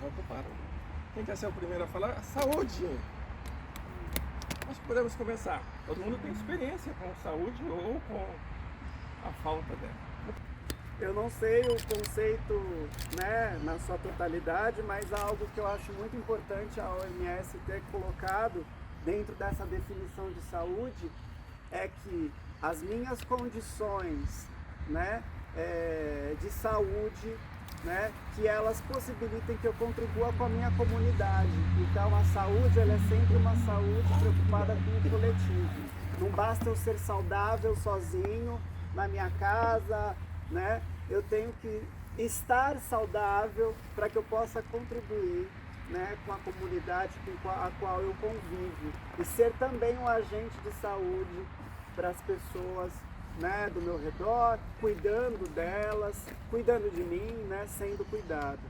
ocuparam. Quem quer ser o primeiro a falar? Saúde! Nós podemos começar. Todo mundo tem experiência com saúde ou com a falta dela. Eu não sei o conceito, né, na sua totalidade, mas algo que eu acho muito importante a OMS ter colocado dentro dessa definição de saúde é que as minhas condições, né, de saúde, né, que elas possibilitem que eu contribua com a minha comunidade. Então a saúde, ela é sempre uma saúde preocupada com o coletivo. Não basta eu ser saudável sozinho na minha casa, né? Eu tenho que estar saudável para que eu possa contribuir, né, com a comunidade com a qual eu convivo e ser também um agente de saúde para as pessoas, né, do meu redor, cuidando delas, cuidando de mim, né, sendo cuidado.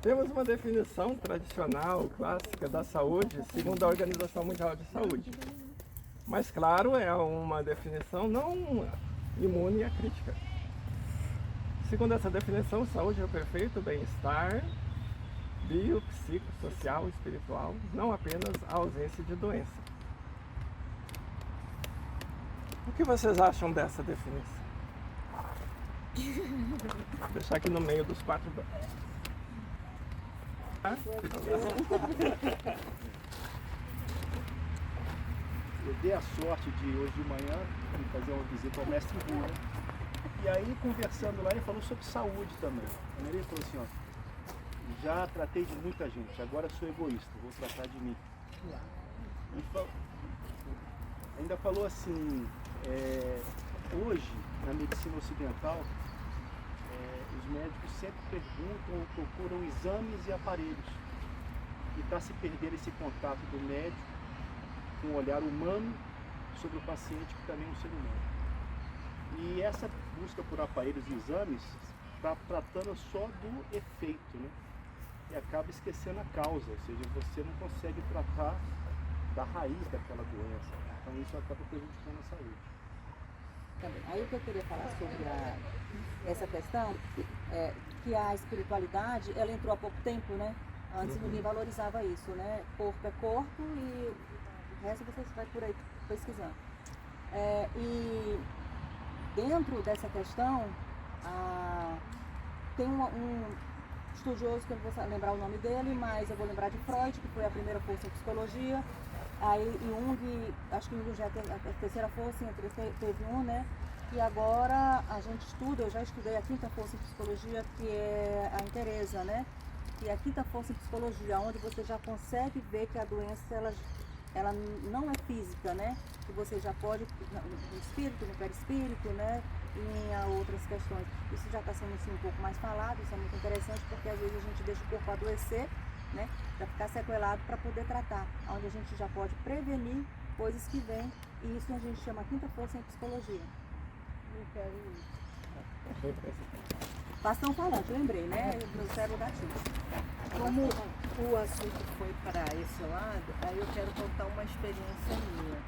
Temos uma definição tradicional, clássica da saúde, segundo a Organização Mundial de Saúde. Mas, claro, é uma definição não imune à crítica. Segundo essa definição, saúde é o perfeito bem-estar bio, psico, social, espiritual, não apenas a ausência de doença. O que vocês acham dessa definição? Vou deixar aqui no meio dos quatro. Eu dei a sorte de hoje de manhã ir fazer uma visita ao mestre Rua. E aí, conversando lá, ele falou sobre saúde também. Ele falou assim, ó, já tratei de muita gente, agora sou egoísta, vou tratar de mim. Ainda falou assim, hoje, na medicina ocidental, os médicos sempre perguntam ou procuram exames e aparelhos. E está se perdendo esse contato do médico com um olhar humano sobre o paciente, que também é um ser humano. E essa busca por aparelhos e exames está tratando só do efeito, né? E acaba esquecendo a causa, ou seja, você não consegue tratar da raiz daquela doença. Então isso acaba prejudicando a saúde. Aí o que eu queria falar sobre essa questão é que a espiritualidade, ela entrou há pouco tempo, né? Antes ninguém valorizava isso, né? Corpo é corpo e o resto você vai por aí pesquisando. E dentro dessa questão, tem um estudioso, que eu não vou lembrar o nome dele, mas eu vou lembrar de Freud, que foi a primeira força em psicologia. Aí Jung, acho que Jung já tem a terceira força, teve um, né? E agora a gente estuda, eu já estudei a quinta força em psicologia, que é a Teresa, né? E a quinta força em psicologia, onde você já consegue ver que a doença, ela não é física, né? Que você já pode, no espírito, no perispírito, né? E em outras questões. Isso já está sendo assim, um pouco mais falado, isso é muito interessante, porque às vezes a gente deixa o corpo adoecer, né? Para ficar sequelado, para poder tratar. Onde a gente já pode prevenir coisas que vêm, e isso a gente chama quinta força em psicologia. Eu quero isso. Bastão falante, lembrei, né? Meu cérebro gatilho. Como o assunto foi para esse lado, aí eu quero contar uma experiência minha.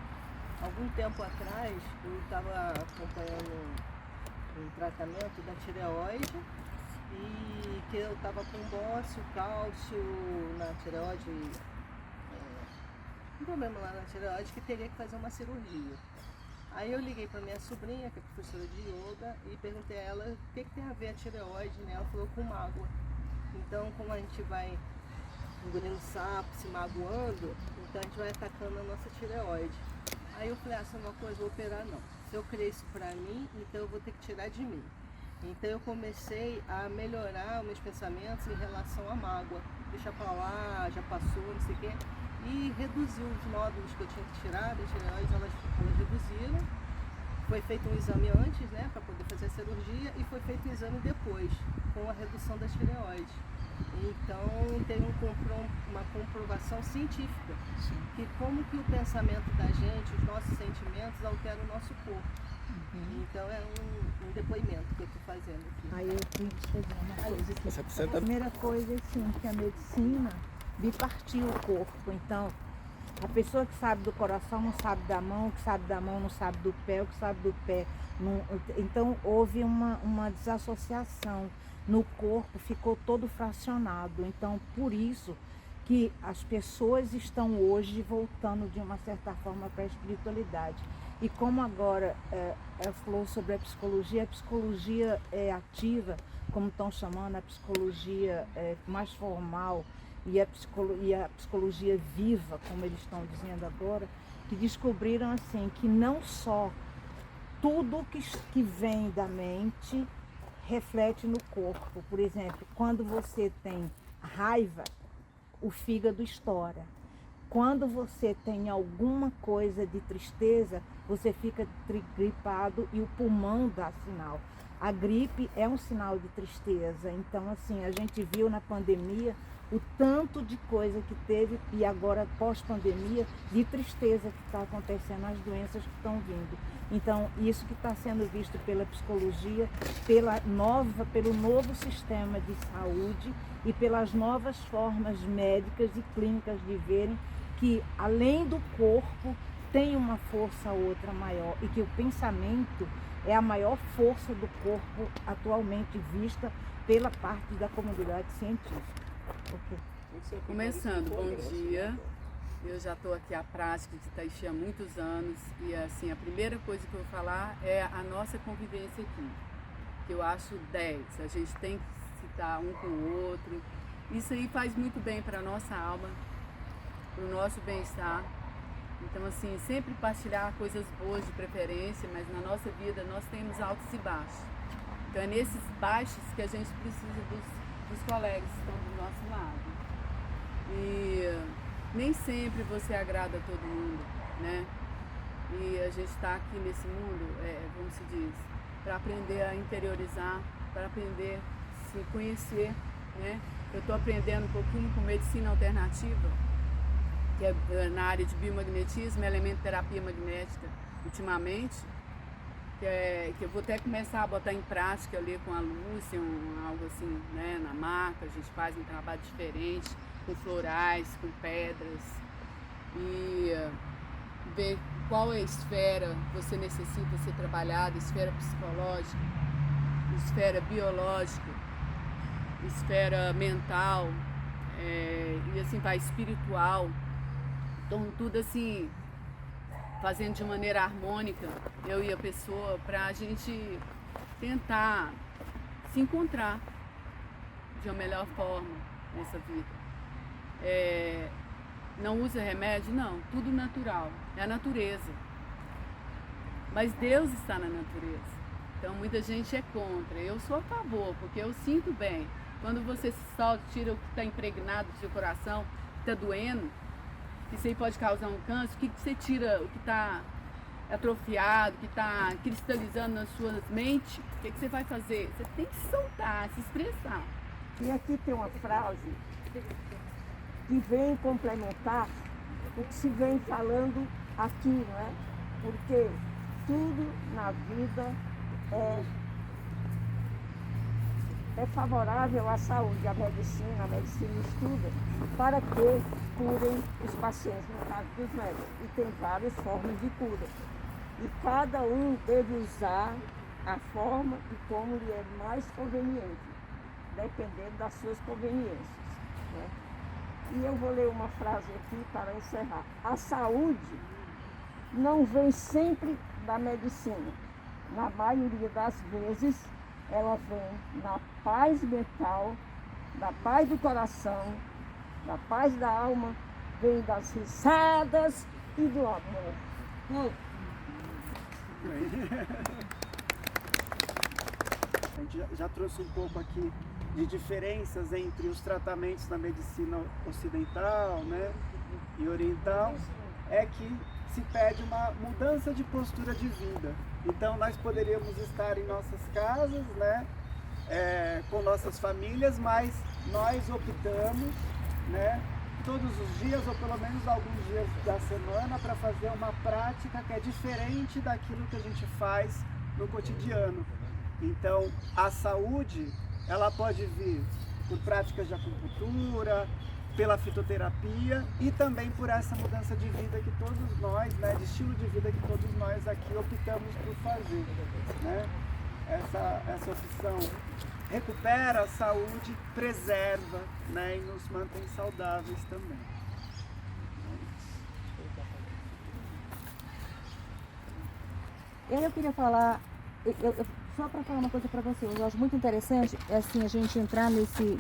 Algum tempo atrás, eu estava acompanhando um tratamento da tireoide e que eu estava com bócio, cálcio na tireoide, um problema lá na tireoide que teria que fazer uma cirurgia. Aí eu liguei para minha sobrinha, que é professora de yoga, e perguntei a ela o que tem a ver a tireoide, né? Ela falou com mágoa. Então, como a gente vai engolindo sapo, se magoando, então a gente vai atacando a nossa tireoide. Aí eu falei, essa é uma coisa, vou operar não. Se eu criei isso pra mim, então eu vou ter que tirar de mim. Então eu comecei a melhorar os meus pensamentos em relação à mágoa. Deixa pra lá, já passou, não sei o quê. E reduziu os nódulos que eu tinha que tirar das tireoides, elas reduziram. Foi feito um exame antes, né, para poder fazer a cirurgia, e foi feito um exame depois, com a redução das tireoides. Então tem uma comprovação científica, sim, que como que o pensamento da gente, os nossos sentimentos alteram o nosso corpo. Então é um depoimento que eu estou fazendo aqui. Aí eu fui chegar uma coisa aqui. A primeira coisa é assim, que a medicina bipartiu o corpo. Então, A pessoa que sabe do coração não sabe da mão, o que sabe da mão não sabe do pé, o que sabe do pé não... Então houve uma desassociação no corpo, ficou todo fracionado. Então por isso que as pessoas estão hoje voltando de uma certa forma para a espiritualidade. E como agora ela falou sobre a psicologia ativa, como estão chamando, a psicologia mais formal e a psicologia viva, como eles estão dizendo agora, que descobriram assim que não só tudo que vem da mente reflete no corpo. Por exemplo, quando você tem raiva, o fígado estoura. Quando você tem alguma coisa de tristeza, você fica gripado e o pulmão dá sinal. A gripe é um sinal de tristeza. Então, assim, a gente viu na pandemia o tanto de coisa que teve e agora pós-pandemia de tristeza que está acontecendo, as doenças que estão vindo. Então, isso que está sendo visto pela psicologia, pelo novo sistema de saúde e pelas novas formas médicas e clínicas de verem que, além do corpo, tem uma força outra maior e que o pensamento é a maior força do corpo atualmente vista pela parte da comunidade científica. Okay. Começando, bom dia. Eu já estou aqui à prática de Taixi há muitos anos e assim, a primeira coisa que eu vou falar é a nossa convivência aqui, que eu acho 10. A gente tem que se dar um com o outro. Isso aí faz muito bem para a nossa alma, para o nosso bem-estar. Então, assim, sempre partilhar coisas boas de preferência, mas na nossa vida nós temos altos e baixos. Então é nesses baixos que a gente precisa dos colegas que estão do nosso lado. E nem sempre você agrada a todo mundo, né? E a gente está aqui nesse mundo, como se diz, para aprender a interiorizar, para aprender a se conhecer, né? Eu estou aprendendo um pouquinho com medicina alternativa, que é na área de biomagnetismo, elementoterapia magnética, ultimamente, que eu vou até começar a botar em prática ali com a Lúcia, algo assim, né, na marca. A gente faz um trabalho diferente, com florais, com pedras, e ver qual é a esfera que você necessita ser trabalhada, esfera psicológica, esfera biológica, esfera mental, e assim vai, espiritual. Então tudo assim, fazendo de maneira harmônica, eu e a pessoa, para a gente tentar se encontrar de uma melhor forma nessa vida. Não usa remédio? Não, tudo natural, é a natureza. Mas Deus está na natureza, então muita gente é contra. Eu sou a favor, porque eu sinto bem. Quando você se solta, tira o que está impregnado do seu coração, que está doendo, isso aí pode causar um câncer. O que você tira, o que está atrofiado, que está cristalizando nas suas mentes, o que você vai fazer? Você tem que soltar, se expressar. E aqui tem uma frase que vem complementar o que se vem falando aqui, não é? Porque tudo na vida é favorável à saúde. A medicina estuda para que curem os pacientes, no caso dos médicos. E tem várias formas de cura. E cada um deve usar a forma e como lhe é mais conveniente, dependendo das suas conveniências, né? E eu vou ler uma frase aqui para encerrar. A saúde não vem sempre da medicina. Na maioria das vezes, ela vem na paz mental, da paz do coração, da paz da alma, vem das risadas e do amor. A gente já trouxe um pouco aqui de diferenças entre os tratamentos da medicina ocidental, né, e oriental, é que se pede uma mudança de postura de vida. Então nós poderíamos estar em nossas casas, né, com nossas famílias, mas nós optamos, né, todos os dias ou pelo menos alguns dias da semana para fazer uma prática que é diferente daquilo que a gente faz no cotidiano. Então a saúde, ela pode vir por práticas de acupuntura, pela fitoterapia e também por essa mudança de vida que todos nós, né, de estilo de vida que todos nós aqui optamos por fazer, né? Essa opção recupera a saúde, preserva, né, e nos mantém saudáveis também. Eu queria falar, só para falar uma coisa para você, eu acho muito interessante, assim, a gente entrar nesse...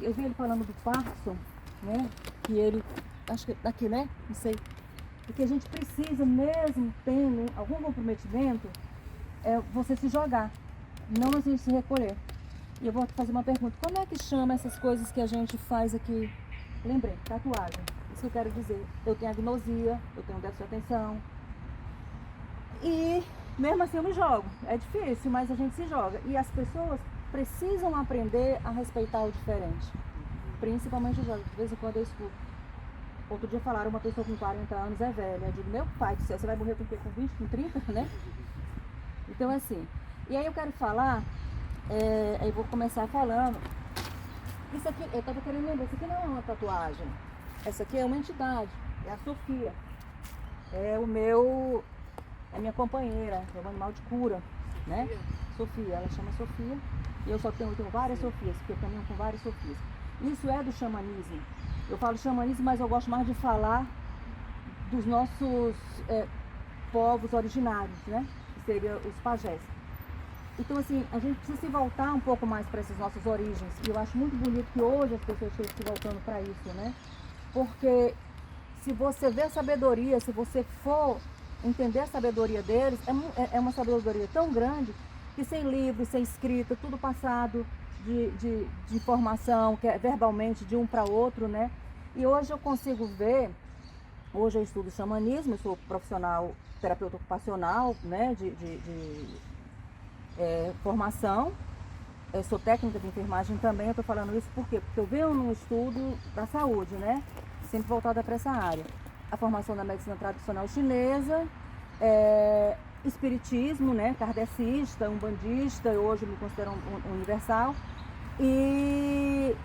eu vi ele falando do Parkinson, né? Que ele, acho que aqui, né? Não sei. Porque a gente precisa, mesmo tendo algum comprometimento, você se jogar, não a gente se recolher. E eu vou fazer uma pergunta, como é que chama essas coisas que a gente faz aqui? Lembrei, tatuagem. Isso que eu quero dizer. Eu tenho agnosia, eu tenho déficit de atenção. E mesmo assim eu me jogo. É difícil, mas a gente se joga. E as pessoas precisam aprender a respeitar o diferente. Principalmente os jovens. De vez em quando eu escuto. Outro dia falaram, uma pessoa com 40 anos é velha. Eu digo, meu pai do céu, você vai morrer com o quê? Com 20, com 30, né? Então assim. E aí eu quero falar, eu vou começar falando. Isso aqui, eu estava querendo lembrar, isso aqui não é uma tatuagem. Essa aqui é uma entidade. É a Sofia. É a minha companheira, é um animal de cura, né? Sofia, ela chama Sofia. E eu tenho várias Sofias, porque eu caminho com várias Sofias. Isso é do xamanismo. Eu falo xamanismo, mas eu gosto mais de falar dos nossos povos originários, né? Que seriam os pajés. Então, assim, a gente precisa se voltar um pouco mais para essas nossas origens. E eu acho muito bonito que hoje as pessoas estão se voltando para isso, né? Porque se você vê a sabedoria, se você for entender a sabedoria deles, é uma sabedoria tão grande que sem livro, sem escrita, tudo passado de informação, que é verbalmente de um para outro, né? E hoje eu consigo ver, hoje eu estudo xamanismo, eu sou profissional, terapeuta ocupacional, né? Formação, eu sou técnica de enfermagem também. Eu estou falando isso por quê? Porque eu venho num estudo da saúde, né? Sempre voltada para essa área. A formação da medicina tradicional chinesa, espiritismo, né? Kardecista, umbandista, eu hoje me considero um universal. E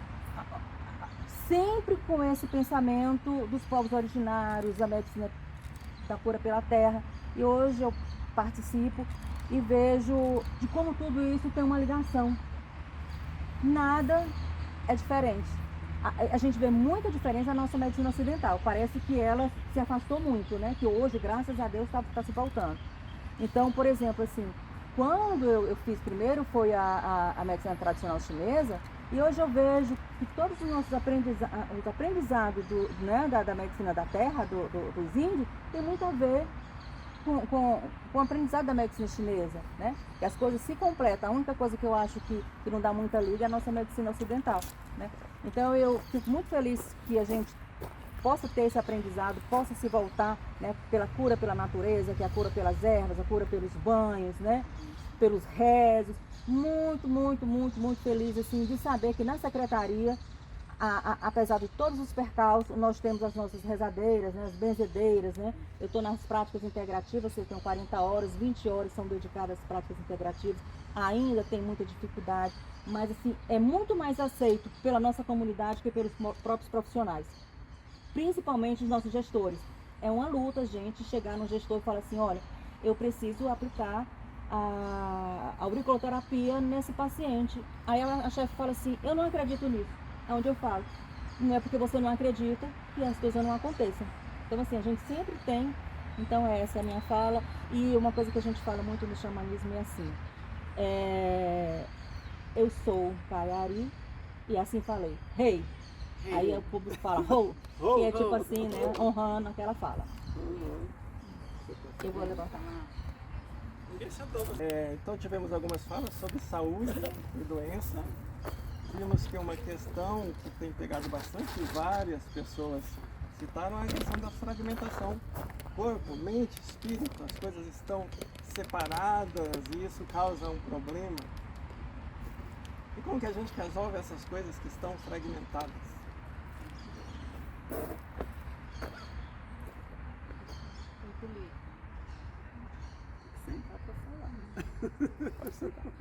sempre com esse pensamento dos povos originários, a medicina da cura pela terra. E hoje eu participo e vejo de como tudo isso tem uma ligação. Nada é diferente. A gente vê muita diferença na nossa medicina ocidental. Parece que ela se afastou muito, né? Que hoje, graças a Deus, está se voltando. Então, por exemplo, assim, quando eu fiz primeiro foi a medicina tradicional chinesa, e hoje eu vejo que todos os nossos aprendizados né, da medicina da terra, dos índios, tem muito a ver com o aprendizado da medicina chinesa, né? Que as coisas se completam. A única coisa que eu acho que não dá muita liga é a nossa medicina ocidental, né? Então eu fico muito feliz que a gente possa ter esse aprendizado, possa se voltar, né, pela cura pela natureza, que é a cura pelas ervas, a cura pelos banhos, né, pelos rezos. Muito, muito, muito, muito feliz assim, de saber que na secretaria, apesar de todos os percalços, nós temos as nossas rezadeiras, né, as benzedeiras, né? Eu estou nas práticas integrativas, eu tenho 40 horas, 20 horas são dedicadas às práticas integrativas, ainda tem muita dificuldade, mas assim, é muito mais aceito pela nossa comunidade que pelos próprios profissionais, principalmente os nossos gestores. É uma luta, gente, chegar no gestor e falar assim, olha, eu preciso aplicar a auriculoterapia nesse paciente. Aí a chefe fala assim, eu não acredito nisso. É onde eu falo, não é porque você não acredita que as coisas não aconteçam. Então assim, a gente sempre tem, então essa é a minha fala. E uma coisa que a gente fala muito no xamanismo é assim, eu sou Kayari, e assim falei, rei. Aí o público fala, ho, que é tipo assim, né, honrando aquela fala. Eu vou levantar. Então tivemos algumas falas sobre saúde e doença. Vimos que uma questão que tem pegado bastante, várias pessoas citaram, a questão da fragmentação. Corpo, mente, espírito, as coisas estão separadas e isso causa um problema. E como que a gente resolve essas coisas que estão fragmentadas?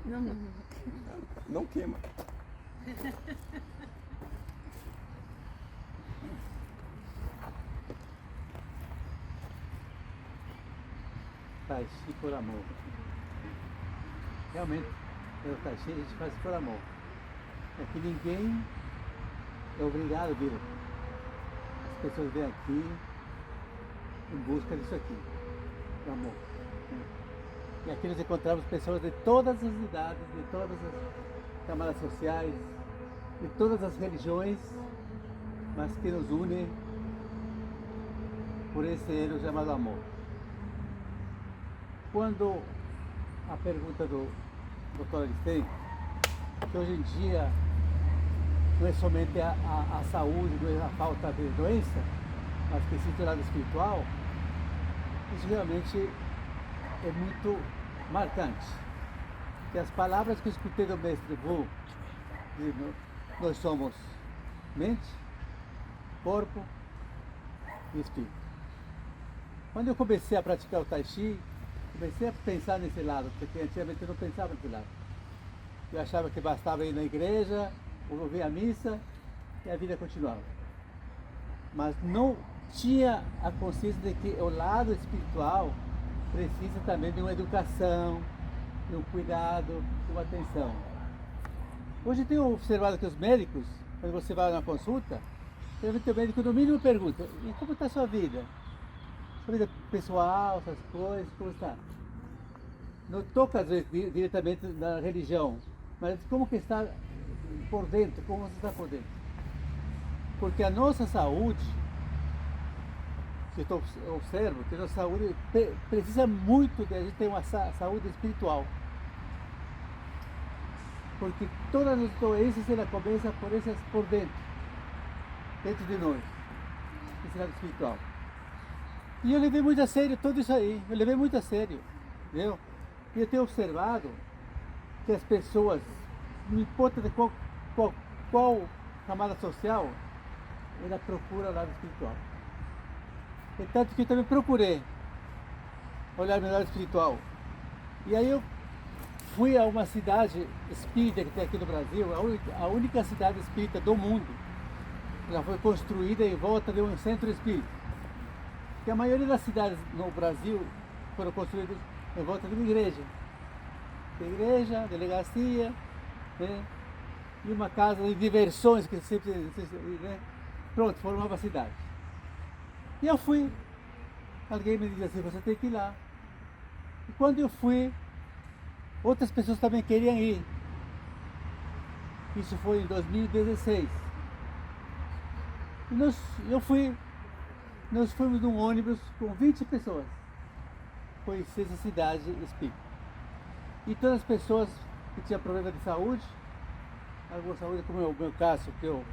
Não. Não queima. Tai Chi por amor. Realmente, o Tai Chi a gente faz por amor. É que ninguém é obrigado a vir. As pessoas vêm aqui em busca disso aqui, do amor. E aqui nós encontramos pessoas de todas as idades, de todas as camadas sociais, de todas as religiões, mas que nos unem por esse elo chamado amor. Quando a pergunta do Dr. Aristei, que hoje em dia não é somente a saúde, não é a falta de doença, mas que existe o lado espiritual, isso realmente é muito marcante. E as palavras que eu escutei do mestre Wu, nós somos mente, corpo e espírito. Quando eu comecei a praticar o Tai Chi, comecei a pensar nesse lado, porque antigamente eu não pensava nesse lado. Eu achava que bastava ir na igreja, ouvir a missa e a vida continuava. Mas não tinha a consciência de que o lado espiritual precisa também de uma educação, de um cuidado, de uma atenção. Hoje eu tenho observado que os médicos, quando você vai na consulta, o médico no mínimo pergunta: e como está a sua vida? Sua vida pessoal, essas coisas, como está? Não toca às vezes diretamente na religião, mas como que está por dentro, como você está por dentro. Porque a nossa saúde, que eu observo, que a nossa saúde precisa muito de a gente ter uma saúde espiritual. Porque todas as doenças ela começa por dentro de nós, esse lado espiritual. E eu levei muito a sério tudo isso aí, eu levei muito a sério, entendeu? E eu tenho observado que as pessoas, não importa de qual camada social, ela procura o lado espiritual. E tanto que eu também procurei olhar meu lado espiritual. E aí eu fui a uma cidade espírita que tem aqui no Brasil, a única cidade espírita do mundo. Ela foi construída em volta de um centro espírita. Porque a maioria das cidades no Brasil foram construídas em volta de uma igreja. Tem igreja, delegacia, né? E uma casa de diversões que sempre, né? Pronto, formava a cidade. E eu fui. Alguém me disse assim: você tem que ir lá. E quando eu fui, outras pessoas também queriam ir. Isso foi em 2016. E nós fomos num ônibus com 20 pessoas conhecer essa cidade espírita. E todas as pessoas que tinham problema de saúde, alguma saúde, como é o meu caso, que eu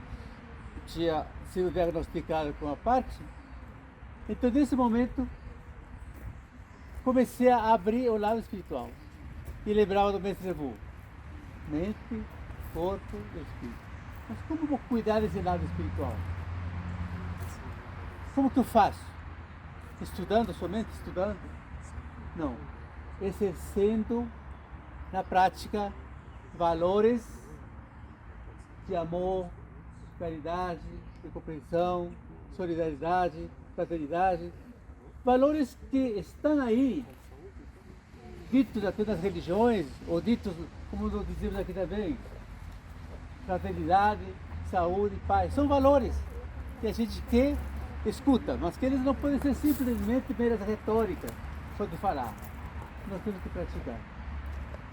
tinha sido diagnosticado com a Parkinson. Então, nesse momento, comecei a abrir o lado espiritual e lembrava do mestre Wu: mente, corpo e espírito. Mas como vou cuidar desse lado espiritual? Como que eu faço? Estudando somente? Estudando? Não. Exercendo na prática valores de amor, caridade, de compreensão, solidariedade, fraternidade. Valores que estão aí, ditos até nas religiões, ou ditos, como nós dizemos aqui também, fraternidade, saúde, paz. São valores que a gente quer, escuta, mas que eles não podem ser simplesmente meras retóricas, só de falar. Nós temos que praticar.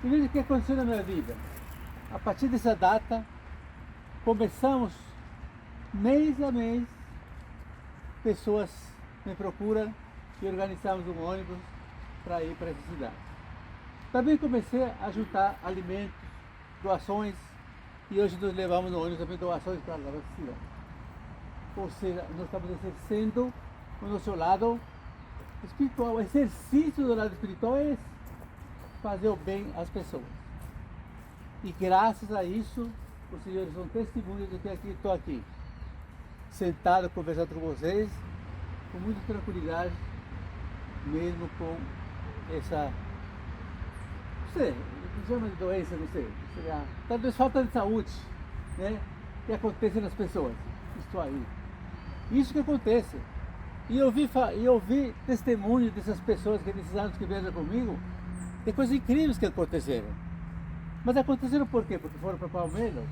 E veja o que aconteceu na minha vida. A partir dessa data, começamos, mês a mês, pessoas me procuram e organizamos um ônibus para ir para essa cidade. Também comecei a juntar alimentos, doações, e hoje nós levamos no ônibus também doações para a nossa cidade. Ou seja, nós estamos exercendo o nosso lado espiritual. O exercício do lado espiritual é fazer o bem às pessoas. E graças a isso, os senhores são testemunhas de que estou aqui, sentado, conversando com vocês, com muita tranquilidade, mesmo com essa, não sei, não chama de doença, não sei, talvez falta de saúde, né, que acontece nas pessoas. Isso aí. Isso que acontece. E eu vi testemunhos dessas pessoas que nesses anos que viajam comigo, de coisas incríveis que aconteceram. Mas aconteceram por quê? Porque foram para Palmeiras?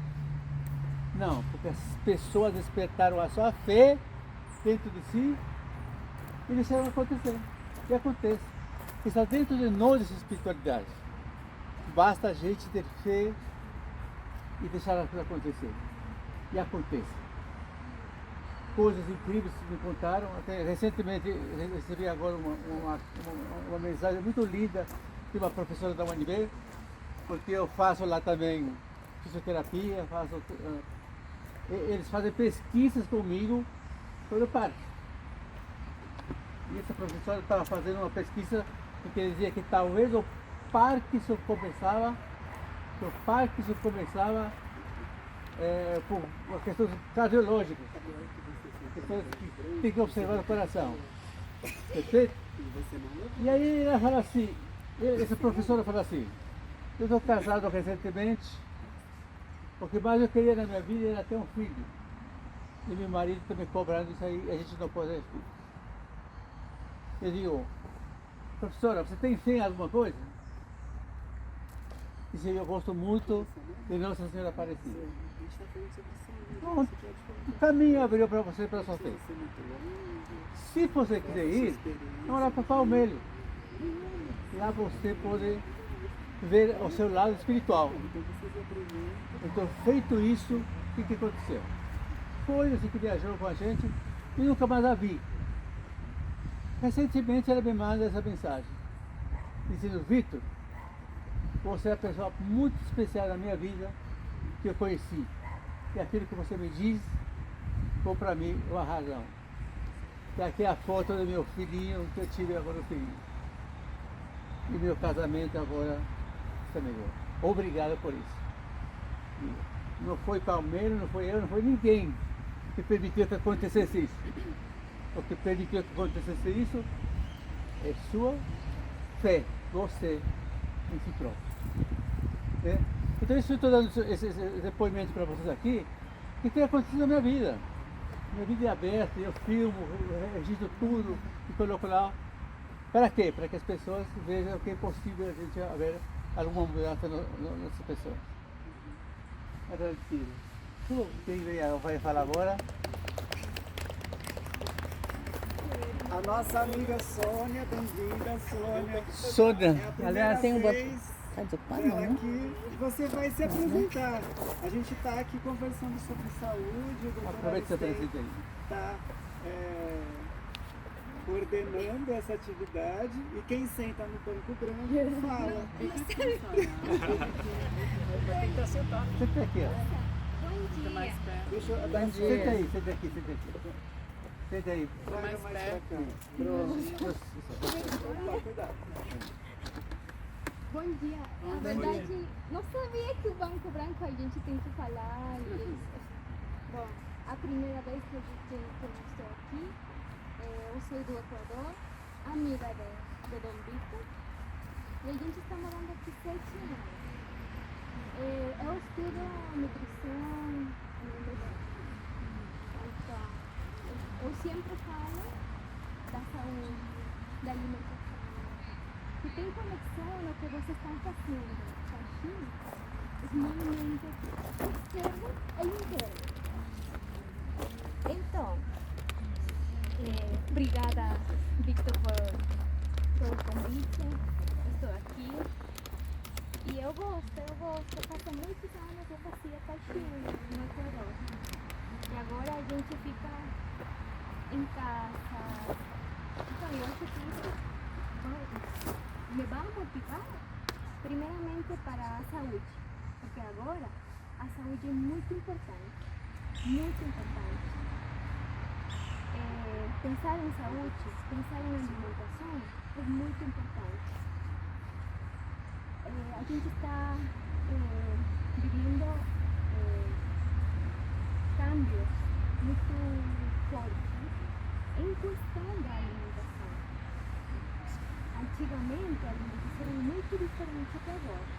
Não, porque as pessoas despertaram a sua fé dentro de si e deixaram acontecer. E acontece. Está dentro de nós essa espiritualidade. Basta a gente ter fé e deixar as coisas acontecer. E acontece. Coisas incríveis que me contaram. Até recentemente recebi agora uma mensagem muito linda de uma professora da UNB, porque eu faço lá também fisioterapia, eles fazem pesquisas comigo sobre o parque. E essa professora estava fazendo uma pesquisa porque dizia que talvez o parque só começava por questões cardiológicas, questões que tem que observar o coração. Perfeito? E aí ela fala assim, essa professora fala assim, eu estou casado recentemente, o que mais eu queria na minha vida era ter um filho. E meu marido está me cobrando isso aí, a gente não pode ter filho. Eu digo, professora, você tem fé em alguma coisa? Disse, eu gosto muito de Nossa Senhora Aparecida. Pronto, o caminho abriu para você, para a sua fé. Se você quiser ir, vamos lá para Palmeiras. Lá você pode ver o seu lado espiritual. Então, feito isso, o que aconteceu? Foi assim que viajou com a gente e nunca mais a vi. Recentemente ela me manda essa mensagem, dizendo, Vitor, você é a pessoa muito especial na minha vida que eu conheci. E aquilo que você me diz foi para mim uma razão. E aqui é a foto do meu filhinho que eu tive agora no filhinho. E meu casamento agora está melhor. Obrigado por isso. E não foi Palmeiras, não foi eu, não foi ninguém que permitiu que acontecesse isso. O que permitiu que acontecesse isso é sua fé, você em si próprio. Né? Então isso eu estou dando esse depoimento para vocês aqui, que tem acontecido na minha vida. Minha vida é aberta, eu filmo, eu registro tudo e coloco lá. Para quê? Para que as pessoas vejam que é possível a gente haver alguma mudança nessas pessoas. Agradecido. Quem vai falar agora? A nossa amiga Sônia, bem-vinda, Sônia. Sônia, É a primeira tem um vez dela aqui. Você vai se apresentar. A gente está aqui conversando sobre saúde. O doutor Aproveita essa apresenta aí. está coordenando essa atividade e quem senta no banco branco fala. Senta aqui, ó. Deixa eu dar Senta aí, senta aqui. Senta aí. mais pra cá. Pronto. Cuidado. Bom dia. Na verdade, não sabia que o Banco Branco a gente tem que falar. Bom, a primeira vez que eu estou aqui, eu sou do Equador, amiga de Dom Vitor, e a gente está morando aqui 7 anos. Eu estudo nutrição, então, eu sempre falo da saúde, da alimentação, que tem conexão no que vocês estão fazendo, aqui, os movimentos externos e internos. Então, obrigada, Victor, por o convite. Estou aqui. E eu gosto. Faz muitos anos eu fazia caixinha no Equador. E agora a gente fica em casa. Então, eu acho que isso me vai motivar, primeiramente, para a saúde. Porque agora a saúde é muito importante. Muito importante. Pensar em saúde, pensar em alimentação é muito importante. A gente está vivendo cambios muito fortes em questão da alimentação. Antigamente a alimentação era muito diferente de agora.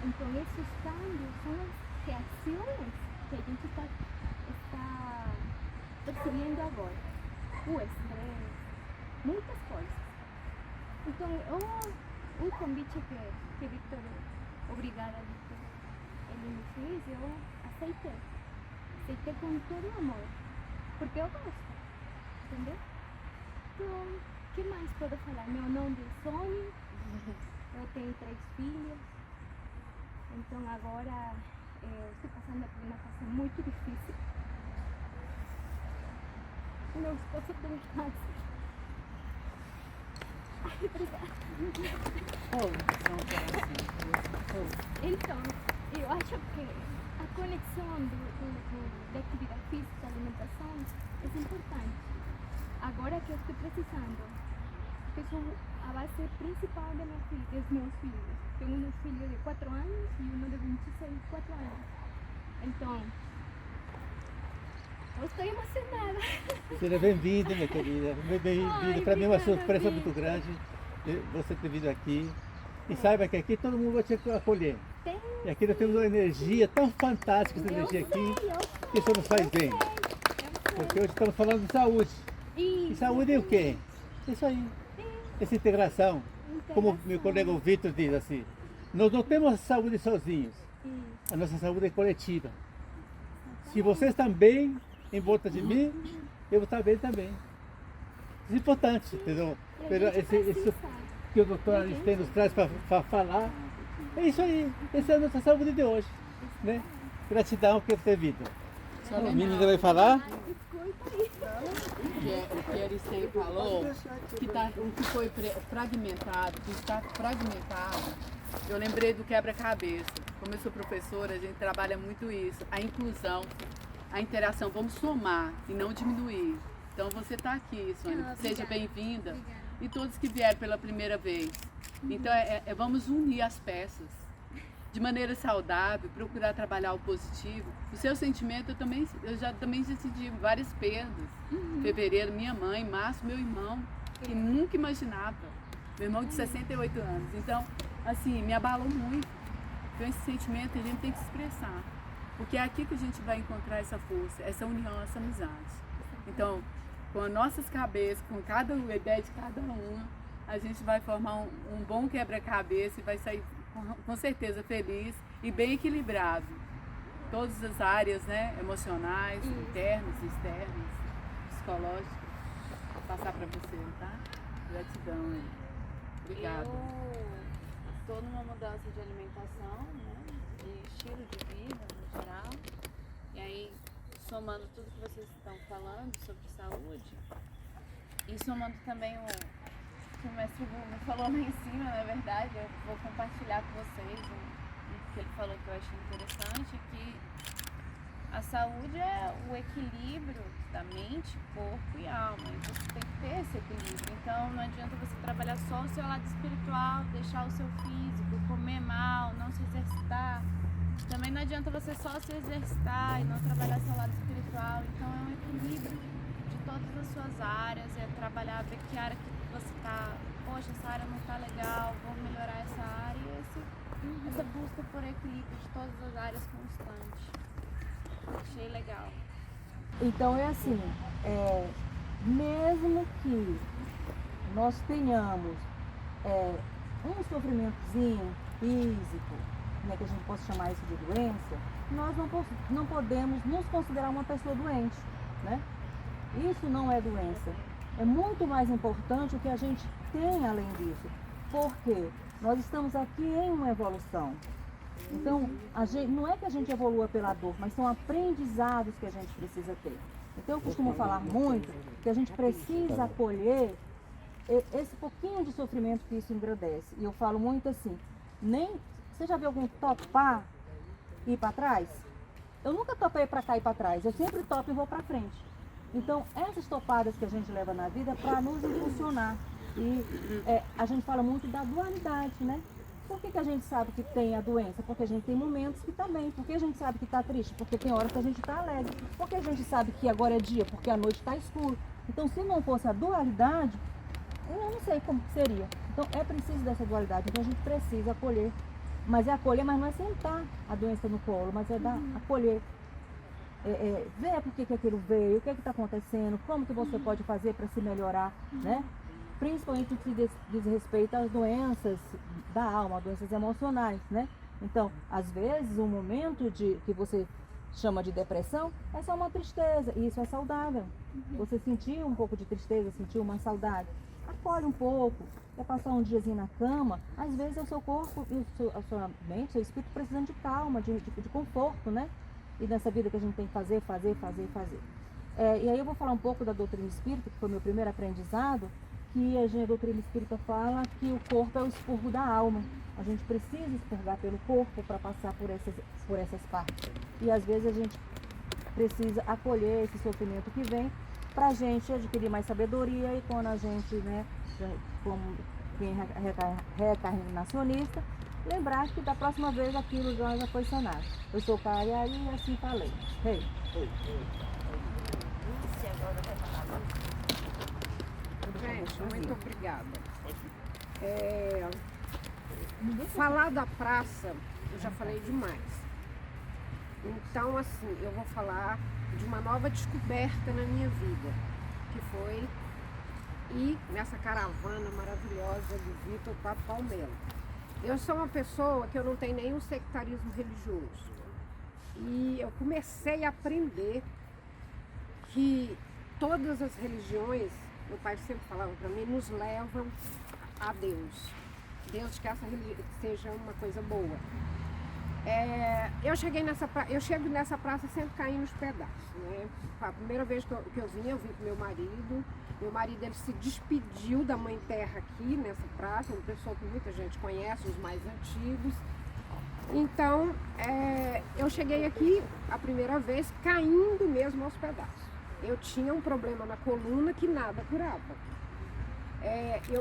Então esses cambios são as reações que a gente está percebendo agora. o estresse, muitas coisas. Então, o convite que Victor, obrigada Victor, ele me fez, eu aceitei. Aceitei com todo amor, porque eu gosto, entendeu? Então, o que mais posso falar? Meu nome é Sônia, eu tenho 3 filhos, então agora eu estou passando por uma fase muito difícil. Meu esposo tem câncer. Ai, obrigada. Então, eu acho que a conexão da atividade física e alimentação é importante. Agora que eu estou precisando, porque sou a base principal dos meus filhos. Tenho um filho de 4 anos e um de 26, 4 anos. Então, eu estou emocionada. Seja bem-vinda, minha querida. Bem-vinda. Para mim é uma surpresa muito grande você ter vindo aqui. E saiba que aqui todo mundo vai te acolher. E aqui nós temos uma energia tão fantástica, essa energia aqui, que isso nos faz bem. Porque hoje estamos falando de saúde. E saúde é o quê? Isso aí. Essa integração. Como meu colega Vitor diz assim, nós não temos saúde sozinhos. A nossa saúde é coletiva. Se vocês estão bem em volta de mim, eu vou estar bem também. Isso é importante, entendeu? Isso que o doutor Aristei nos traz para falar, é isso aí. Essa é a nossa saúde de hoje. Né? Gratidão por ter vindo. A menina vai falar? O que Aristei falou, o que foi fragmentado, que está fragmentado, eu lembrei do quebra-cabeça. Como eu sou professora, a gente trabalha muito isso, a inclusão, a interação, vamos somar e não diminuir. Então você está aqui, Sônia, seja bem-vinda. E todos que vieram pela primeira vez. Então vamos unir as peças de maneira saudável, procurar trabalhar o positivo. O seu sentimento, eu já senti várias perdas. Fevereiro, minha mãe, março, meu irmão, que nunca imaginava. Meu irmão de 68 anos. Então, assim, me abalou muito. Então esse sentimento a gente tem que expressar. Porque é aqui que a gente vai encontrar essa força, essa união, essa amizade. Então, com as nossas cabeças, com cada ideia de cada uma, a gente vai formar um bom quebra-cabeça e vai sair com certeza feliz e bem equilibrado. Todas as áreas, né, emocionais, internas, externas, psicológicas. Vou passar para você, tá? Gratidão. Obrigada. Eu estou numa mudança de alimentação, né, de estilo de vida no geral. E aí, somando tudo que vocês estão falando sobre saúde, e somando também o que o mestre Bruno falou lá em cima, na verdade, eu vou compartilhar com vocês o que ele falou que eu achei interessante, que a saúde é o equilíbrio da mente, corpo e alma, e você tem que ter esse equilíbrio. Então não adianta você trabalhar só o seu lado espiritual, deixar o seu físico, comer mal, não se exercitar. Também não adianta você só se exercitar e não trabalhar seu lado espiritual. Então é um equilíbrio de todas as suas áreas, é trabalhar, ver que área que você tá, poxa, essa área não tá legal, vou melhorar essa área, e essa busca por equilíbrio de todas as áreas constante. Achei legal. Então é assim, mesmo que nós tenhamos um sofrimentozinho físico, né, que a gente possa chamar isso de doença, nós não podemos nos considerar uma pessoa doente, né? Isso não é doença. É muito mais importante o que a gente tem além disso, porque nós estamos aqui em uma evolução. Então, não é que a gente evolua pela dor, mas são aprendizados que a gente precisa ter. Então, eu costumo falar muito que a gente precisa acolher esse pouquinho de sofrimento que isso engrandece. E eu falo muito assim, você já viu alguém topar e ir para trás? Eu nunca topei para cá e para trás, eu sempre topo e vou para frente. Então, essas topadas que a gente leva na vida é para nos impulsionar. E a gente fala muito da dualidade, né? Por que a gente sabe que tem a doença? Porque a gente tem momentos que está bem. Por que a gente sabe que está triste? Porque tem horas que a gente está alegre. Por que a gente sabe que agora é dia? Porque a noite está escuro. Então, se não fosse a dualidade, eu não sei como seria. Então, é preciso dessa dualidade. Então, a gente precisa acolher. Mas é acolher, mas não é sentar a doença no colo, mas é acolher. ver por que aquilo veio, o que está acontecendo, como que você pode fazer para se melhorar, né? Principalmente no que diz respeito às doenças da alma, doenças emocionais, né? Então, às vezes, um momento que você chama de depressão é só uma tristeza, e isso é saudável. Você sentir um pouco de tristeza, sentir uma saudade, acolhe um pouco, quer passar um diazinho na cama, às vezes é o seu corpo e a sua mente, seu espírito precisando de calma, de conforto, né? E nessa vida que a gente tem que fazer. E aí eu vou falar um pouco da doutrina espírita, que foi meu primeiro aprendizado, que a doutrina espírita fala que o corpo é o expurgo da alma. A gente precisa expurgar pelo corpo para passar por essas partes. E às vezes a gente precisa acolher esse sofrimento que vem para a gente adquirir mais sabedoria, e quando a gente, né, como quem é reencarnacionista, lembrar que da próxima vez aquilo já foi sanado. Eu sou Caiari e assim falei. Hey. Gente, muito obrigada. Falar da praça, eu já falei demais. Então, assim, eu vou falar de uma nova descoberta na minha vida, que foi ir nessa caravana maravilhosa do Vitor para Palmelo. Eu sou uma pessoa que eu não tenho nenhum sectarismo religioso. E eu comecei a aprender que todas as religiões, meu pai sempre falava para mim, nos levam a Deus. Deus quer seja uma coisa boa. Eu chego nessa praça sempre caindo nos pedaços, né? A primeira vez que eu vim com meu marido. Meu marido, ele se despediu da Mãe Terra aqui nessa praça, uma pessoa que muita gente conhece, os mais antigos. Então, eu cheguei aqui a primeira vez caindo mesmo aos pedaços. Eu tinha um problema na coluna que nada curava.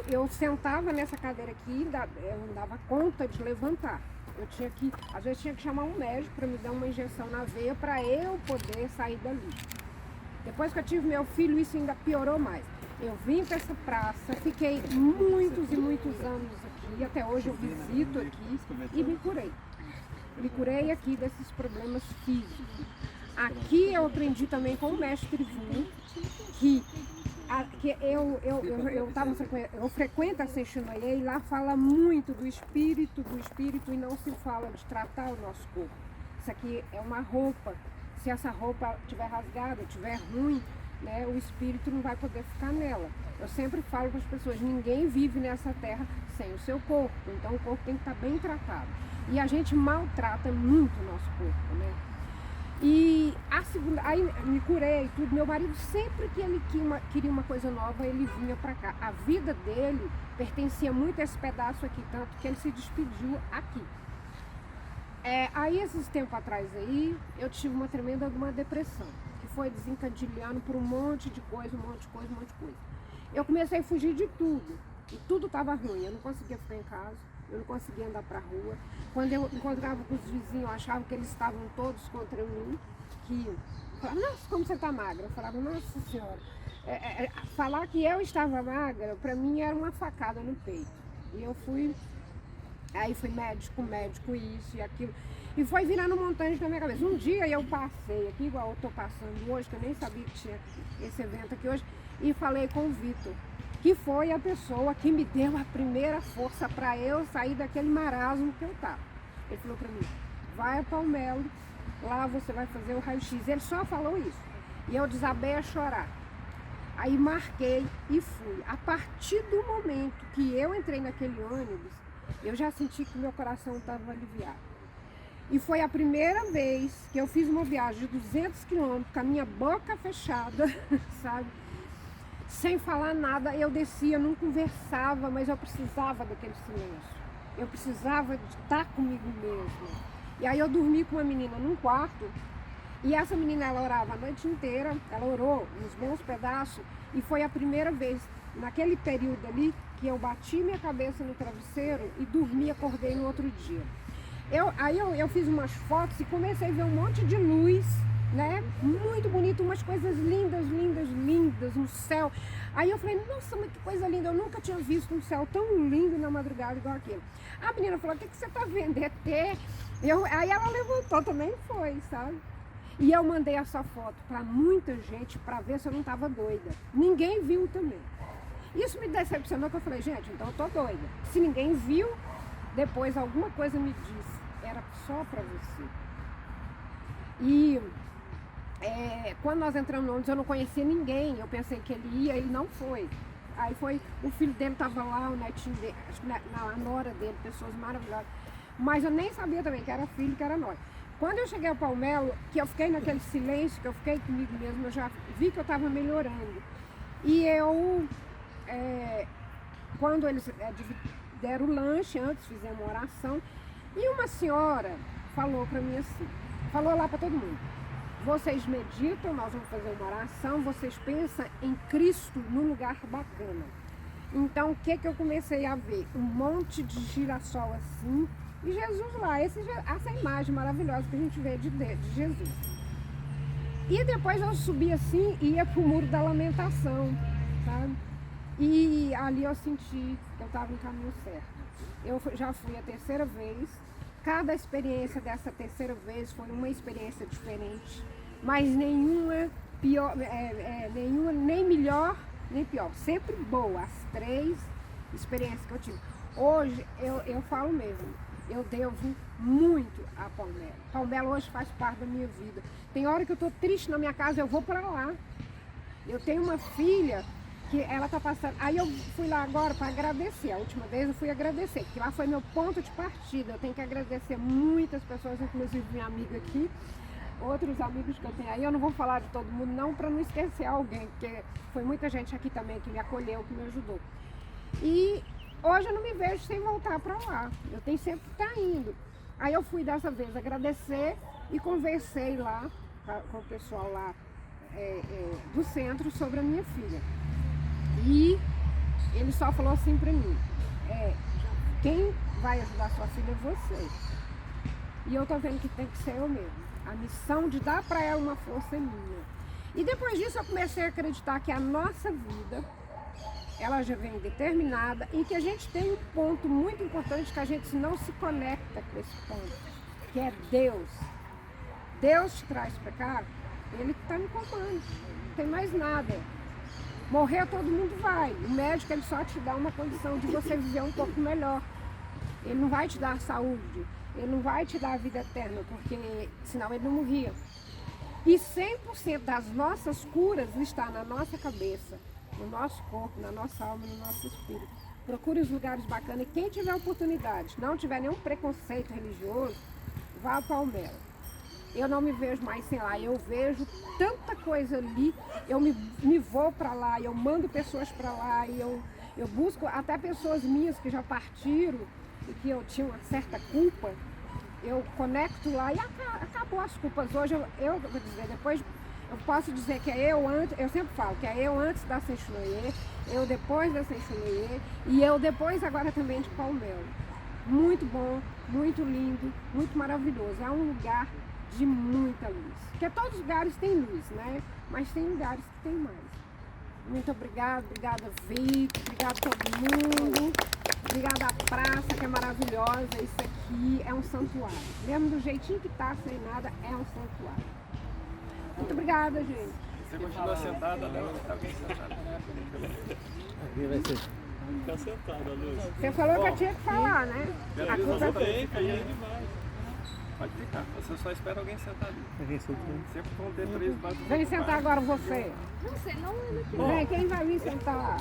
Eu sentava nessa cadeira aqui, eu não dava conta de levantar. Às vezes tinha que chamar um médico para me dar uma injeção na veia para eu poder sair dali. Depois que eu tive meu filho, isso ainda piorou mais. Eu vim para essa praça, fiquei muitos e muitos anos aqui, até hoje eu visito aqui e me curei. Me curei aqui desses problemas físicos. Aqui eu aprendi também com o mestre Vu, que eu frequento a Seixinoye e lá fala muito do espírito e não se fala de tratar o nosso corpo. Isso aqui é uma roupa. Se essa roupa estiver rasgada, estiver ruim, né, o espírito não vai poder ficar nela. Eu sempre falo para as pessoas, ninguém vive nessa terra sem o seu corpo, então o corpo tem que estar bem tratado. E a gente maltrata muito o nosso corpo, né? E aí me curei e tudo. Meu marido, sempre que ele queria uma coisa nova, ele vinha para cá. A vida dele pertencia muito a esse pedaço aqui, tanto que ele se despediu aqui. Aí, esses tempos atrás aí, eu tive uma tremenda depressão, que foi desencadeando por um monte de coisa. Eu comecei a fugir de tudo, e tudo estava ruim. Eu não conseguia ficar em casa, eu não conseguia andar para a rua. Quando eu encontrava com os vizinhos, eu achava que eles estavam todos contra mim, que falavam, nossa, como você está magra. Eu falava, nossa senhora, falar que eu estava magra, para mim era uma facada no peito. E eu fui médico, isso e aquilo. E foi virando montanha na minha cabeça. Um dia eu passei aqui, igual eu estou passando hoje, que eu nem sabia que tinha esse evento aqui hoje, e falei com o Vitor, que foi a pessoa que me deu a primeira força para eu sair daquele marasmo que eu estava. Ele falou para mim, vai a Palmelo, lá você vai fazer o raio-x. Ele só falou isso. E eu desabei a chorar. Aí marquei e fui. A partir do momento que eu entrei naquele ônibus, eu já senti que meu coração estava aliviado. E foi a primeira vez que eu fiz uma viagem de 200 quilômetros com a minha boca fechada, sabe? Sem falar nada, eu descia, não conversava, mas eu precisava daquele silêncio. Eu precisava de estar comigo mesma. E aí eu dormi com uma menina num quarto, e essa menina, ela orava a noite inteira, ela orou uns bons pedaços, e foi a primeira vez, naquele período ali, que eu bati minha cabeça no travesseiro e dormi, acordei no outro dia. Eu fiz umas fotos e comecei a ver um monte de luz, né? Muito bonito, umas coisas lindas no céu. Aí eu falei, nossa, mas que coisa linda, eu nunca tinha visto um céu tão lindo na madrugada igual aquele. A menina falou, o que você tá vendo? ET? Aí ela levantou também, foi, sabe? E eu mandei essa foto para muita gente para ver se eu não estava doida. Ninguém viu também. Isso me decepcionou, que eu falei, gente, então eu tô doida. Se ninguém viu, depois alguma coisa me disse, era só para você. E quando nós entramos no ônibus, eu não conhecia ninguém, eu pensei que ele ia, ele não foi. Aí foi, o filho dele estava lá, o netinho dele, acho que a nora dele, pessoas maravilhosas. Mas eu nem sabia também que era filho, que era nora. Quando eu cheguei ao Palmelo, que eu fiquei naquele silêncio, que eu fiquei comigo mesmo, eu já vi que eu estava melhorando. E eu, quando eles deram o lanche, antes fizemos uma oração, e uma senhora falou para mim assim, falou lá para todo mundo, vocês meditam, nós vamos fazer uma oração, vocês pensam em Cristo num lugar bacana. Então, o que eu comecei a ver? Um monte de girassol assim, e Jesus lá, essa imagem maravilhosa que a gente vê de Jesus. E depois eu subi assim e ia pro Muro da Lamentação, sabe? E ali eu senti que eu estava no caminho certo. Eu já fui a terceira vez, cada experiência dessa terceira vez foi uma experiência diferente, mas nenhuma pior, nenhuma nem melhor nem pior, sempre boa, as 3 experiências que eu tive. Hoje eu falo mesmo, eu devo muito a Palmelo. Palmelo hoje faz parte da minha vida. Tem hora que eu estou triste na minha casa, eu vou para lá. Eu tenho uma filha que ela está passando. Aí eu fui lá agora para agradecer. A última vez eu fui agradecer, porque lá foi meu ponto de partida. Eu tenho que agradecer muitas pessoas, inclusive minha amiga aqui, outros amigos que eu tenho aí. Eu não vou falar de todo mundo não, para não esquecer alguém, porque foi muita gente aqui também que me acolheu, que me ajudou. E hoje eu não me vejo sem voltar para lá. Eu tenho sempre que estar indo. Aí eu fui dessa vez agradecer e conversei lá com o pessoal lá do centro sobre a minha filha. E ele só falou assim para mim, quem vai ajudar sua filha é você. E eu tô vendo que tem que ser eu mesmo. A missão de dar para ela uma força é minha. E depois disso eu comecei a acreditar que a nossa vida, ela já vem determinada e que a gente tem um ponto muito importante que a gente não se conecta com esse ponto, que é Deus. Deus te traz para cá, Ele que está no comando, não tem mais nada. Morrer todo mundo vai, o médico ele só te dá uma condição de você viver um pouco melhor. Ele não vai te dar saúde, ele não vai te dar a vida eterna, porque senão ele não morria. E 100% das nossas curas está na nossa cabeça, no nosso corpo, na nossa alma, no nosso espírito. Procure os lugares bacanas e quem tiver oportunidade, não tiver nenhum preconceito religioso, vá ao Palmelo. Eu não me vejo mais sem lá, eu vejo tanta coisa ali, eu me vou para lá, eu mando pessoas para lá, e eu busco até pessoas minhas que já partiram e que eu tinha uma certa culpa, eu conecto lá e acabou as culpas. Hoje eu vou dizer, depois eu posso dizer que é eu antes, eu sempre falo que é eu antes da Seixunoye, eu depois da Seixunoye e eu depois agora também de Palmelo. Muito bom, muito lindo, muito maravilhoso. É um lugar de muita luz. Porque todos os lugares têm luz, né? Mas tem lugares que tem mais. Muito obrigada, Vic, obrigada a todo mundo, obrigada à praça que é maravilhosa. Isso aqui é um santuário. Mesmo do jeitinho que tá, sem nada, é um santuário. Muito obrigada, gente. Você continua sentada, né? Tá alguém sentado. Fica sentada, Luz. Você falou que eu tinha que falar, né? A culpa é demais. Pode ficar, você só espera alguém sentar ali. Sempre vão ter 3 bases. Vem sentar agora você. Você não Vem, quem vai vir sentar?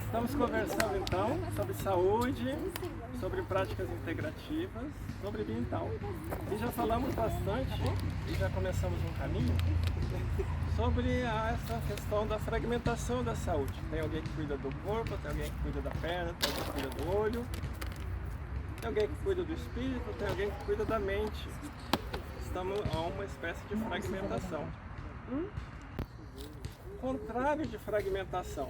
Estamos conversando então sobre saúde, sobre práticas integrativas, sobre ambiental. E já falamos bastante e já começamos um caminho sobre essa questão da fragmentação da saúde. Tem alguém que cuida do corpo, tem alguém que cuida da perna, tem alguém que cuida do olho. Tem alguém que cuida do espírito, tem alguém que cuida da mente. Estamos a uma espécie de fragmentação. Contrário de fragmentação.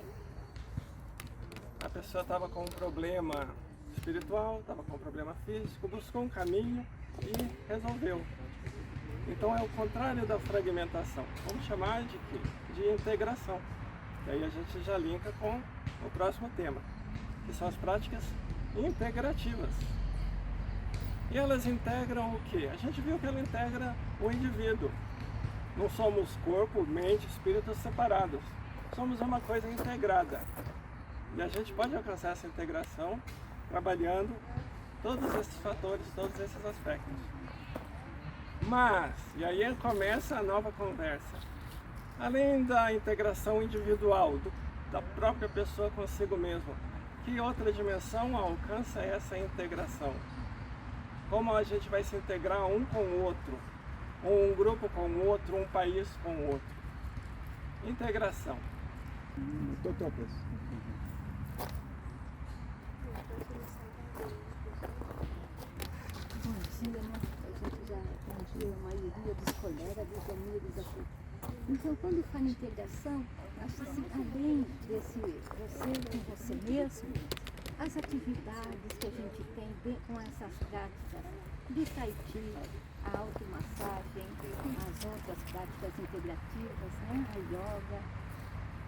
A pessoa estava com um problema espiritual, estava com um problema físico, buscou um caminho e resolveu. Então é o contrário da fragmentação. Vamos chamar de quê? De integração. E aí a gente já linka com o próximo tema, que são as práticas integrativas. E elas integram o quê? A gente viu que ela integra o indivíduo. Não somos corpo, mente, espírito separados. Somos uma coisa integrada. E a gente pode alcançar essa integração trabalhando todos esses fatores, todos esses aspectos. Mas, e aí começa a nova conversa. Além da integração individual, da própria pessoa consigo mesmo, que outra dimensão alcança essa integração? Como a gente vai se integrar um com o outro? Ou um grupo com o outro, um país com o outro? Integração. Doutor Pedro. Bom dia, né? A gente já atingiu a maioria dos colegas, dos amigos aqui. Então, quando fala em integração, acho assim, além desse você com você mesmo, as atividades que a gente tem com essas práticas de tai chi, a automassagem, as outras práticas integrativas, né? A yoga.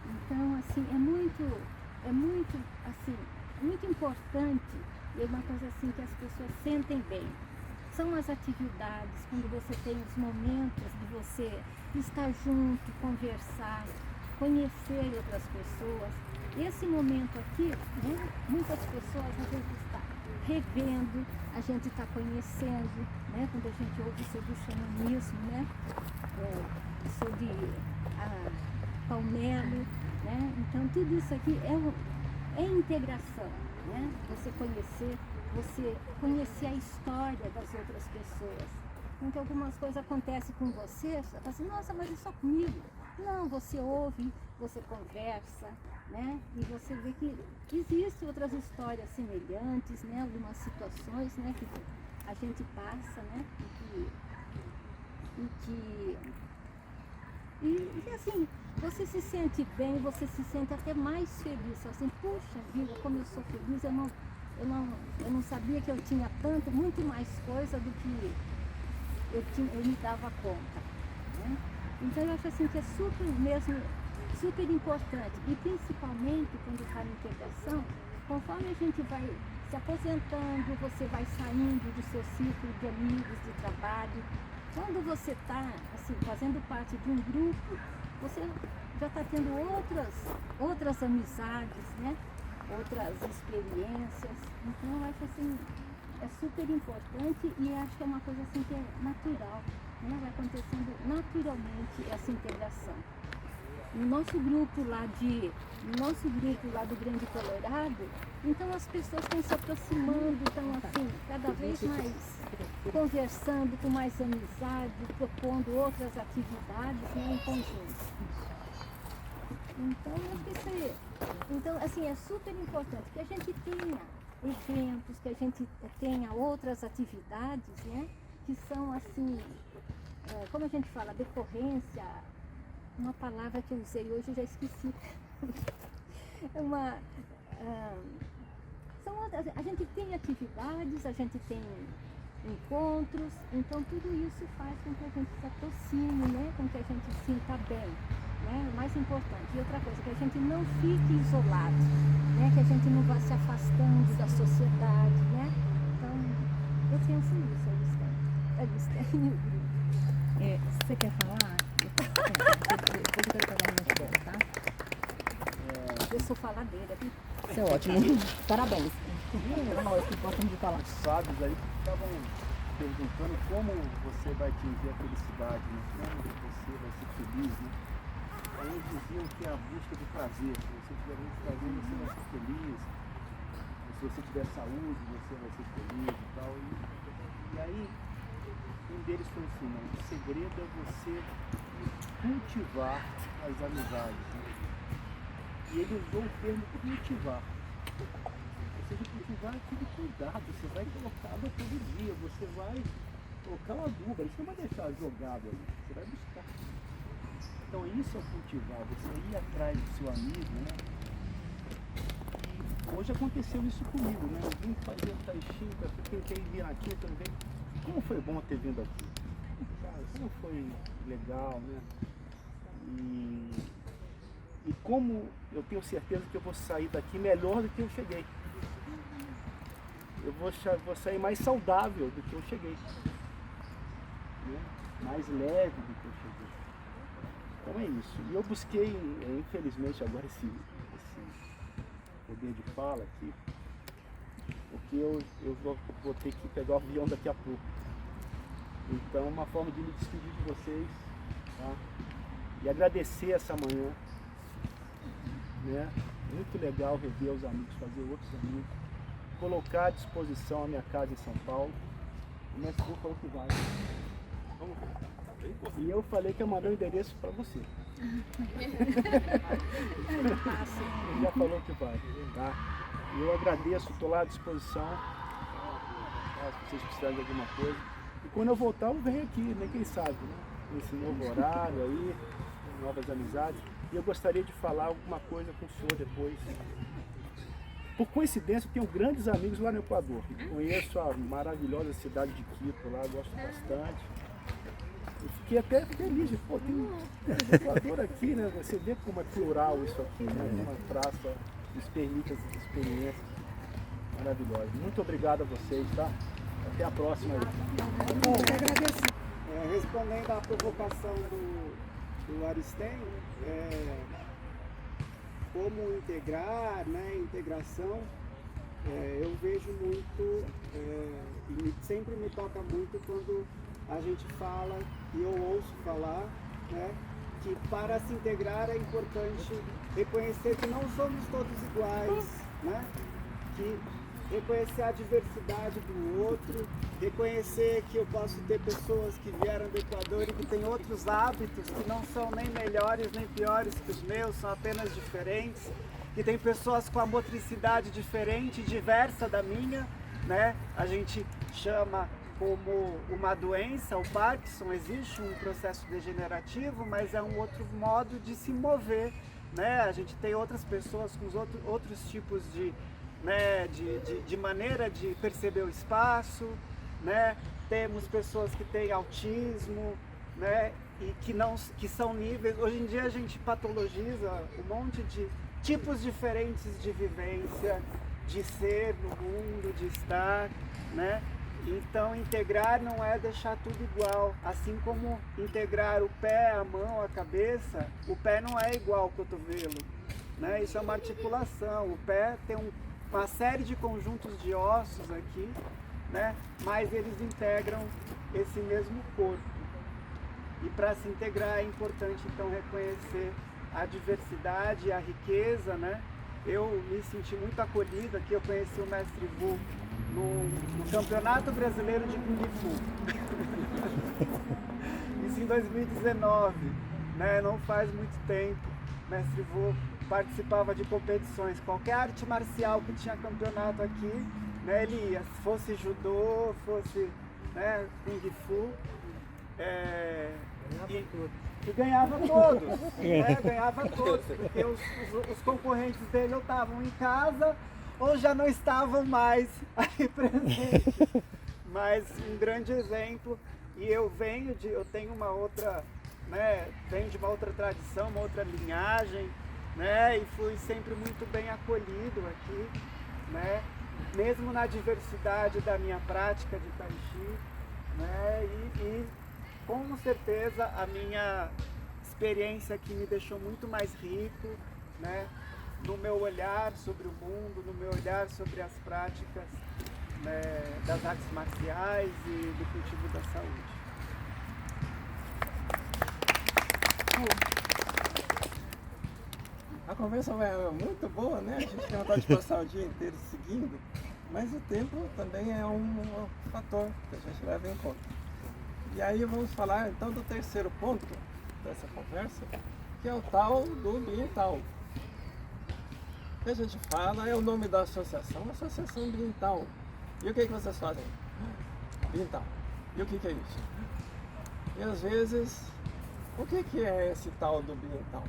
Então, assim, é muito importante e é uma coisa assim que as pessoas sentem bem. São as atividades, quando você tem os momentos de você estar junto, conversar, conhecer outras pessoas. Esse momento aqui, né, muitas pessoas a gente está revendo, a gente está conhecendo, né, quando a gente ouve sobre o xamanismo, né, sobre a Palmelo, né, então tudo isso aqui é integração, né, você conhecer a história das outras pessoas. Então algumas coisas acontecem com você fala assim, nossa, mas é só comigo. Não, você ouve, você conversa, né? E você vê que existem outras histórias semelhantes, né? Algumas situações, né? Que a gente passa, né? E assim, você se sente bem, você se sente até mais feliz. Assim, puxa vida, como eu sou feliz, eu não sabia que eu tinha muito mais coisa do que eu me dava conta, né? Então eu acho assim que é super importante, e principalmente quando fala em integração, conforme a gente vai se aposentando, você vai saindo do seu círculo de amigos, de trabalho. Quando você está assim, fazendo parte de um grupo, você já está tendo outras amizades, né? Outras experiências. Então eu acho assim, é super importante e acho que é uma coisa assim que é natural, né? Vai acontecendo naturalmente essa integração. No nosso grupo lá do Grande Colorado, então as pessoas estão se aproximando, estão assim, cada vez mais conversando com mais amizade, propondo outras atividades, né, em conjunto. Então, acho que isso aí. Então, assim, é super importante que a gente tenha eventos, que a gente tenha outras atividades, né, que são assim, como a gente fala, decorrência, uma palavra que eu usei hoje, eu já esqueci. A gente tem atividades, a gente tem encontros, então tudo isso faz com que a gente se aproxime, né? Com que a gente se sinta bem, né? O mais importante. E outra coisa, que a gente não fique isolado, né? Que a gente não vá se afastando da sociedade, né? Então, eu penso nisso, Elistério. Você quer falar? Depois eu quero pegar uma coisa, tá? Eu sou faladeira, viu? Isso é ótimo. Parabéns. Nós que gostamos de falar. Sábios aí que estavam perguntando como você vai atingir a felicidade, né? Como você vai ser feliz, né? Aí eles diziam que é a busca do prazer. Se você tiver muito prazer, você vai ser feliz. Se você tiver saúde, você vai ser feliz e tal. E aí, um deles falou assim, não, o segredo é você cultivar as amizades. Né? E ele usou o termo cultivar. Ou seja, cultivar aquele cuidado, você vai colocar água todo dia, você vai colocar uma adubo, você não vai deixar jogado ali, você vai buscar. Então isso é cultivar, você ir atrás do seu amigo, né? E hoje aconteceu isso comigo, né? Eu vim fazer tai chi, tentei vir aqui também. Como foi bom ter vindo aqui? Cara, como foi legal, né? E como eu tenho certeza que eu vou sair daqui melhor do que eu cheguei. Eu vou sair mais saudável do que eu cheguei. Né? Mais leve do que eu cheguei. Então é isso. E eu busquei, infelizmente, agora esse poder de fala aqui, porque eu vou ter que pegar o avião daqui a pouco. Então, uma forma de me despedir de vocês, tá? E agradecer essa manhã, né? Muito legal rever os amigos, fazer outros amigos, colocar à disposição a minha casa em São Paulo. O mestre Vu falou que vai. Vamos ver. E eu falei que eu mandei o endereço para você. Ele já falou que vai, tá? E eu agradeço, estou lá à disposição, tá? Se vocês precisarem de alguma coisa. E quando eu voltar, eu venho aqui, né? Quem sabe, né? Nesse novo horário aí, novas amizades. E eu gostaria de falar alguma coisa com o senhor depois. Por coincidência, eu tenho grandes amigos lá no Equador. Conheço a maravilhosa cidade de Quito lá, gosto bastante. Eu fiquei até feliz de, pô, tem um Equador aqui, né? Você vê como é plural isso aqui, né? Uma praça nos permite essas experiências maravilhosas. Muito obrigado a vocês, tá? Até a próxima aí. Respondendo à provocação do Aristém, como integrar, né, integração, eu vejo muito, e sempre me toca muito quando a gente fala, e eu ouço falar, né, que para se integrar é importante reconhecer que não somos todos iguais, né, que reconhecer a diversidade do outro, reconhecer que eu posso ter pessoas que vieram do Equador e que têm outros hábitos que não são nem melhores nem piores que os meus, são apenas diferentes, que tem pessoas com a motricidade diferente, diversa da minha, né? A gente chama como uma doença, o Parkinson, existe um processo degenerativo, mas é um outro modo de se mover, né? A gente tem outras pessoas com outros tipos de maneira de perceber o espaço, né? Temos pessoas que têm autismo, né? E que são níveis. Hoje em dia a gente patologiza um monte de tipos diferentes de vivência, de ser no mundo, de estar, né? Então integrar não é deixar tudo igual, assim como integrar o pé, a mão, a cabeça, o pé não é igual ao cotovelo, né? Isso é uma articulação, o pé tem uma série de conjuntos de ossos aqui, né? Mas eles integram esse mesmo corpo. E para se integrar é importante então reconhecer a diversidade, a riqueza, né? Eu me senti muito acolhido aqui, eu conheci o mestre Vu no Campeonato Brasileiro de Kung Fu. Isso em 2019, né? Não faz muito tempo. O mestre Vu participava de competições, qualquer arte marcial que tinha campeonato aqui, né, ele ia, fosse judô, fosse, né, Kung Fu, e ganhava todos, né, ganhava todos, porque os concorrentes dele ou estavam em casa ou já não estavam mais aí presentes. Mas um grande exemplo, e eu tenho uma outra, né, venho de uma outra tradição, uma outra linhagem, né, e fui sempre muito bem acolhido aqui, né, mesmo na diversidade da minha prática de Tai Chi, né, e com certeza a minha experiência aqui me deixou muito mais rico, né, no meu olhar sobre o mundo, no meu olhar sobre as práticas, né, das artes marciais e do cultivo da saúde. A conversa é muito boa, né? A gente tem vontade de passar o dia inteiro seguindo, mas o tempo também é um fator que a gente leva em conta. E aí vamos falar então do terceiro ponto dessa conversa, que é o tal do Biental. O que a gente fala é o nome da associação, Associação Biental. E o que vocês fazem? Biental. E o que é isso? E às vezes, o que é esse tal do Biental?